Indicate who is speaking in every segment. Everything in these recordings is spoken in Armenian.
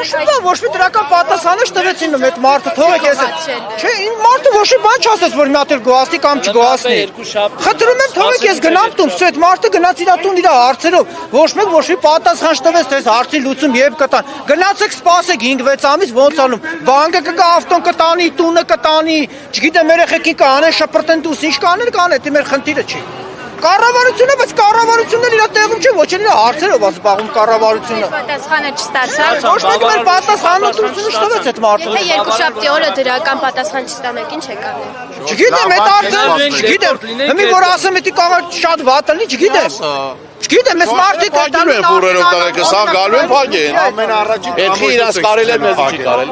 Speaker 1: Ոչ մի դրական պատասխան չտվեցին այդ մարդը, թողեք ես։ Չէ, ին մարդը ոչ մի բան չասեց, որ մի հատ էլ գոհացնի կամ չգոհացնի։ Խնդրում եմ, թողեք ես գնամ տուն, այդ մարդը գնաց իր տուն իր հարցերով, ոչ մեկ ոչ մի պատասխան չտվեց, թե հարցի լուծում երբ կտան։ Գնացեք սպասեք 5-6 ամիս ոնց անում։ Բանկը կգա ավտոն կտանի, տունը կտանի, չգիտեմ երեխեքին կանեն շպրտեն դուս, ինչ կանեն, դա մեր խնդիրը չի։ Կառավարությունը, բայց կառավարությունն իր տեղում չի, ոչ էլ իր հարցերով զբաղվում կառավարությունը։
Speaker 2: Պատասխանը չստացավ։
Speaker 1: Ոչ մեկ մեր պատասխանատվությունը չտվեց այդ մարդուն։
Speaker 2: Եթե երկուշաբթի օրը դրական պատասխան չստանաք, ինչ եք անել։
Speaker 1: Չգիտեմ, այդ արդեն, չգիտեմ, հիմի որ ասեմ, դա կարող շատ վատ լինի, չգիտեմ։ Չգիտեմ, ես մարդիկ
Speaker 3: տանում են ֆուրերով տղեկը, սա գալու են փակեն։
Speaker 1: Ամեն առաջին
Speaker 3: Էդի իրաց կարել է, մեզ չի կարել։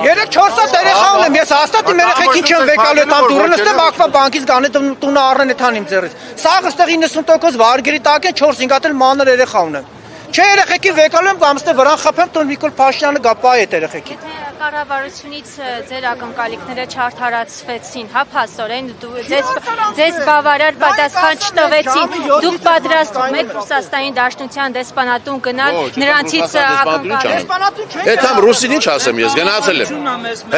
Speaker 1: 3-4 հատ երեխա ունեմ, ես հաստատ իմ երեխեքին չեմ վեկալու այդ դուրը նստեմ, ակվա բանկից գան այդ տունը առնեն այդ իմ ձեռից։ Սաղ այստեղ 90% վարգերի տակ են 4-5 հատ էլ մանր երեխա ունեմ։ Չէ, երեխեքին վեկալու եմ կամ ստե վրան խփեմ, տուն Նիկոլ Փաշինյանը գա պայ այդ երեխեքին։
Speaker 2: Եթե կառավարությունից ձեր ակնկալիքները չարդարացվեցին, հա փաստորեն ձեզ բավարար պատասխան չտվեցին, դուք պատրաստվում եք Ռուսաստանի Դաշնության դեսպանատուն գնալ նրանցից
Speaker 1: Դեսպանատուն չէ։
Speaker 3: Այդ համ ռուսին ինչ ասեմ ես, գնացել եմ։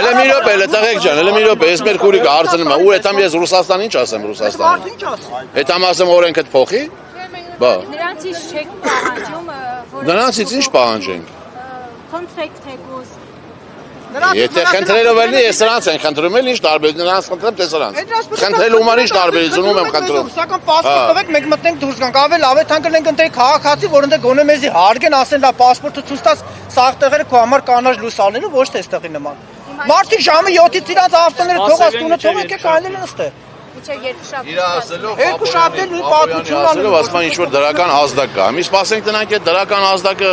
Speaker 3: Հələ մի րոպե, հələ տղեկ ջան, հələ մի րոպե, ես մեր քուրիկը հարցնում է, ու այդ համ ես Ռուսաստան ինչ ասեմ Ռուսաստանի։
Speaker 1: Ինչ ասում։
Speaker 3: Այդ համ ասեմ օրենքդ փոխի։ Բա։
Speaker 2: Նրանցից չեք պահանջում, որ
Speaker 3: Նրանցից ինչ պահանջենք։
Speaker 2: կոնտրակտ եք
Speaker 3: Եթե խնդրելով ելնի, ես նրանց են խնդրում էլ ինչ տարբերություն, նրանց խնդրեմ թե սրանց։ Խնդրելու ման ինչ տարբերություն եմ խնդրում։
Speaker 1: Սական պասպորտ տվեք, մենք մտնենք դուրս գանք, ավելի լավ է թան կլենք ընտրենք քաղաքացի, որ ընդ գոնե մեզի հարգեն, ասեն լա պասպորտը ցույց տաս, սաղ տեղերը քո համար կանաչ լույս ալնելու, ոչ թե այստեղի նման։ Մարդիկ ժամը 7-ից իրանց ավտոները թողած տունը թողեք եք այլել նստե։ Երկուշաբթի նույն պատմությունն
Speaker 3: ասելով ասում ինչ որ դրական ազդակ կա։ Մի սպասենք տնանք այդ դրական ազդակը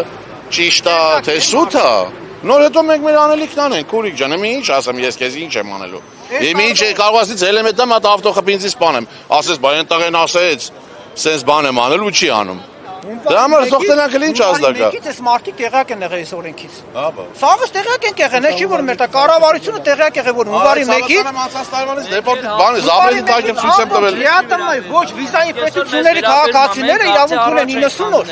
Speaker 3: ճիշտ է, թե սուտ է։ Նոր հետո մենք մեր անելիքն անենք, քուրիկ ջան, մի ինչ ասեմ ես քեզ ինչ եմ անելու։ Եմի ինչ կարող ասից էլեմենտը մատ ավտոխպինցի սպանեմ։ Ասես բայ այն տղեն ասեց, սենց բան եմ անելու չի անում։ Դրա համար թողտնանք էլ ինչ ազդակ է։
Speaker 1: Մեկից էս մարդիկ տեղյակ են եղել այս օրենքից։
Speaker 3: Հա, բա։
Speaker 1: Սաղս տեղյակ են եղել, չի որ մեր տա կառավարությունը տեղյակ եղել որ հունվարի 1-ից
Speaker 3: անցած տարվանից դեպորտի բանը զաբրելի տակ եմ ցույց եմ տվել։
Speaker 1: Ոչ վիզայի պետությունների քաղաքացիները իրավունք ունեն 90 օր։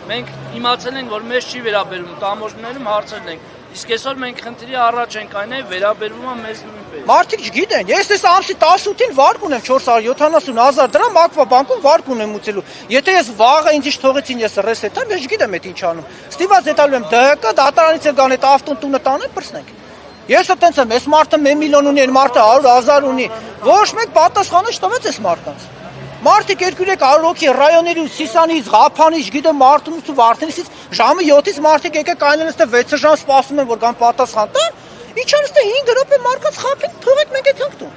Speaker 4: Մենք իմացել ենք, որ մեզ չի վերաբերում, տամոշներում հարցել ենք։ Իսկ այսօր մենք խնդրի առաջ ենք այնay վերաբերվում է մեզ նույնպես։
Speaker 1: Մարդիկ չգիտեն, ես այս ամսի 18-ին վարկ ունեմ 470,000 դրամ ակվա բանկում վարկ ունեմ ուծելու։ Եթե ես վաղը ինձ ինչ թողեցին ես ռեսետամ, ես չգիտեմ այդ ինչ անում։ Ստիված հետալու եմ ԴՀԿ դատարանից էլ գան այդ ավտոն տունը տանեն պրսնենք։ Ես այդտենց եմ, այս մարդը 1 միլիոն ունի, այն մարդը 100,000 ունի։ Ոչ մեկ պատասխանը չտվեց այս մարդկանց։ Մարդիկ 2-3 հոգի ռայոններից, Սիսանից, Ղափանից, գիտեմ Մարտունից ու Վարդենիսից ժամը 7-ից մարդիկ եկեք այնեն այստեղ 6 ժամ սպասում են որ գան պատասխան տան։ Ինչ ան այստեղ 5 րոպե մարդկանց խափեն, թողեք մենք այդ հնգտուն։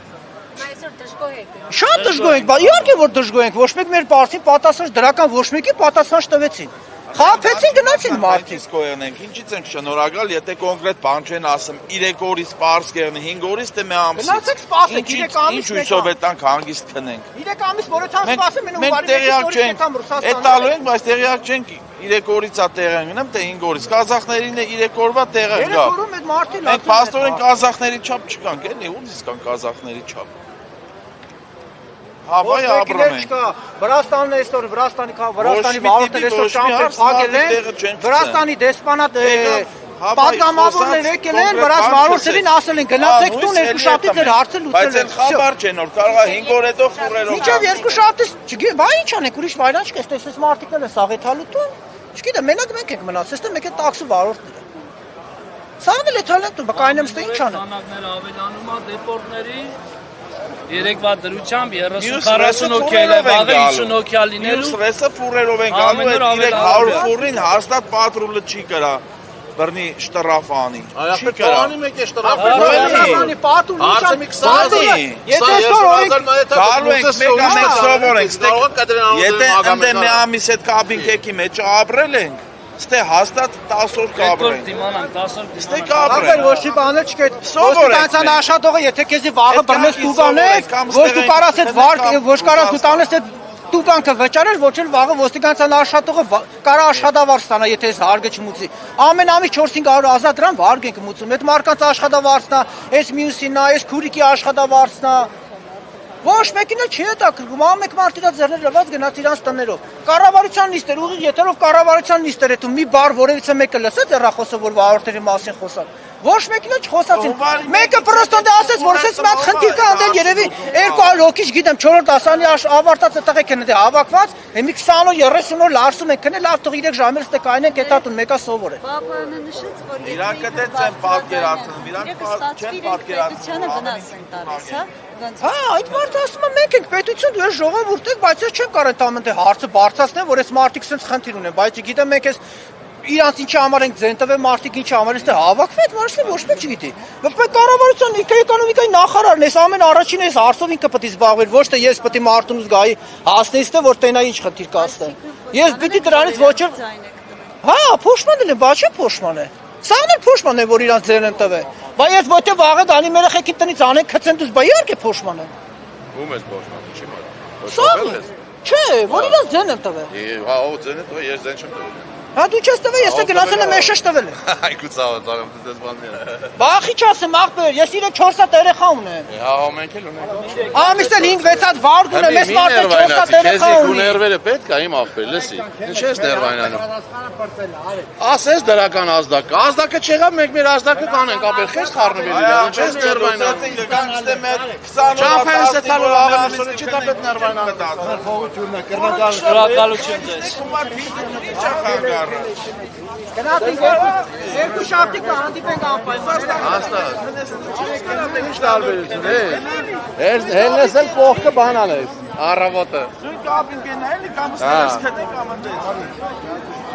Speaker 2: այսօր դժգոհ եք։
Speaker 1: Շատ դժգոհ ենք, իհարկե որ դժգոհ ենք, ոչ մեկ մեր բարձին պատասխան դրական ոչ մեկի պատասխան չտվեցին։ Խափեցին գնացին մարդիկ։
Speaker 5: Կոյրնենք, ինչից ենք շնորհակալ, եթե կոնկրետ բան չեն ասում 3 օրից պարզ կերնի 5 օրից թե մի ամսից։
Speaker 1: Գնացեք սպասեք 3 ամիս։
Speaker 5: Ինչ հույսով է տանք հանգիստ քնենք։
Speaker 1: 3 ամիս որոթան սպասեմ են ու
Speaker 5: Մենք
Speaker 1: բարի
Speaker 5: տեղյակ չենք։ Այդ տալու ենք, բայց տեղյակ չենք 3 օրից է տեղը գնամ, թե 5 օրից։ Կազախներին է 3 օրվա տեղը գա։
Speaker 1: 3 օրում այդ մարդին
Speaker 5: Մենք փաստորեն կազախների չափ չկանք, էլի, ո՞նց կան կազախների չափ։ Հավայ ապրում ենք։
Speaker 1: Վրաստանն այսօր Վրաստանի վարորդները այսօր շամփեր փակել են։ Վրաստանի դեսպանատ պատգամավորներ եկել են, վրաց վարորդներին ասել են գնացեք տուն երկու շաբթից ձեր հարցը լուծել
Speaker 5: Բայց այդ խաբար չեն որ կարող է 5 օր հետո ֆուրերով։
Speaker 1: Ինչեւ երկու շաբթից, չգիտեմ, բա ինչ անենք, ուրիշ վայրան չկես, տեսես մարդիկներ են սաղեթալու տուն։ Չգիտեմ, մենակ մենք ենք մնաց, այստեղ մեկ է տաքսի վարորդները։ Սաղն էլ է թալեն տուն, բակայինեմ ստե ինչ անեն։
Speaker 4: Բանակները ավելանում է դեպորտների Երեկվա դրությամբ 30-40 հոգել է, վաղը 50 հոգյա լինելու։
Speaker 5: Սրեսը ֆուրերով են գալու, այդ 300 ֆուրին հաստատ պատրուլը չի կրա բռնի շտրաֆանի։
Speaker 3: Չի կրա։ Անի մեկ է շտրաֆը։
Speaker 1: Շտրաֆանի պատուլ
Speaker 3: Արցը մի 20-ի։
Speaker 1: Եթե այսօր
Speaker 5: գալու ենք մեկ սովորենք, եթե ընդ մի ամիս այդ կաբինկեքի մեջ ապրել ենք, ստե հաստատ 10 օր կապրենք։
Speaker 4: Դիմանան 10 օր։
Speaker 5: Ստե կապրենք։
Speaker 1: ոչ մի բան չկա։ Ոստիկանության աշխատողը եթե քեզի վաղը բռնես տուգանես, ոչ դու կարաս այդ վարկ, ոչ կարաս դու տանես այդ տուգանքը վճարել, ոչ էլ վաղը ոստիկանության աշխատողը կարա աշխատավարձ ստանա, եթե այս հարգը չմուծի։ Ամեն ամիս 400-500,000 դրամ վարգ ենք մուծում։ Այդ մարկանց աշխատավարձն է, այս մյուսինն է, այս քուրիկի աշխատավարձն է։ Ոչ մեկին չի հետաքրքրում, ամեն մարդի դա ձեռներ լված գնաց իրանց տներով։ Կառավարության նիստեր, ուղիղ եթերով կառավարության նիստեր էթում մի բառ որևիցե մեկը լսեց հեռախոսը, որ վարորդների մասին խոսան։ Ոչ մեկին չխոսացին։ Մեկը պրոստոն դա ասեց, որ ասեց մի հատ խնդիր կա անդել երևի 200 հոգի, չգիտեմ, 4-րդ դասարանի ավարտած այդտեղ են հավաքված, մի 20 օր 30 օր լարսում են քնել, լավ թող 3 ժամից դե կայնեն կետատուն, մեկա սովոր է։
Speaker 6: Պապայանը նշեց, որ
Speaker 5: Իրանք դեռ չեն պատկերացնում, իրանք չեն պատկերացնում
Speaker 6: վնաս են տալիս, հա։
Speaker 1: Հա, այդ մարդը ասում է մենք ենք պետություն, դու ես ժողովուրդ եք, բայց ես չեմ կարող ամենտեղ հարցը բարձրացնել, որ այս մարդիկ sense խնդիր ունեն, բայց գիտեմ մենք այս իրանց ինչի համար ենք ձեն տվել, մարդիկ ինչի համար էստեղ հավաքվի, այդ մարդը ոչ մեկ չգիտի։ Բայց կառավարության էկոնոմիկայի նախարարն էս ամեն առաջին էս հարցով ինքը պետք է զբաղվեր, ոչ թե ես պետք է մարդուն զգայի հասնեից թե որ տենա ինչ խնդիր կասնեմ։ Ես պիտի դրանից ոչ էլ Հա, փոշմանել են, բա չէ փոշման է։ Սաղն էլ փոշման է, որ իրանց ձեն են տվել։ Բայց ես ոչ թե վաղը դանի մեր երեխեքի տնից անեն քցեն դուս, բա իհարկե փոշման է։
Speaker 3: Ում ես փոշմանը, չի մարդ։
Speaker 1: Սաղն չէ, որ իրանց ձեն են տվել։
Speaker 3: Հա, ո ձենը տվել, ես ձեն չեմ տվել։
Speaker 1: Հա դու չես տվել, ես գնացել եմ էշշ տվել եմ։
Speaker 3: Այգու ցավը դες բաններ։
Speaker 1: Բախի չասեմ, ախպեր, ես իրեն 4 հատ երեխա ունեմ։
Speaker 3: Հա, մենք էլ ունենք։
Speaker 1: Ամիսը 5-6 հատ վարդ ունեմ, ես մարդը 4 հատ երեխա
Speaker 3: ունի։
Speaker 1: ունի։
Speaker 3: Ներվերը պետք է իմ ախպեր, լսի։ Ինչ ես ներվայնանում։ Ասես դրական ազդակ։ Ազդակը չեղավ, մենք մեր ազդակը կանենք, ապեր խես խառնվել իրար, ինչ ես ներվայնանում։ Չափեն ստալու ավանեսը չի դա պետք ներվայնանում։
Speaker 5: Փողությունն է,
Speaker 4: Շնորհակալություն ձեզ։
Speaker 1: Գնացինք երկու շաբթի կհանդիպենք անպայման։
Speaker 3: Հաստատ։ Ինչ տարբերություն է։ Հելնես էլ կողքը բանան է, առավոտը։
Speaker 5: Զույգ կապին գնայելի կամ ստես քդի կամ ընդես։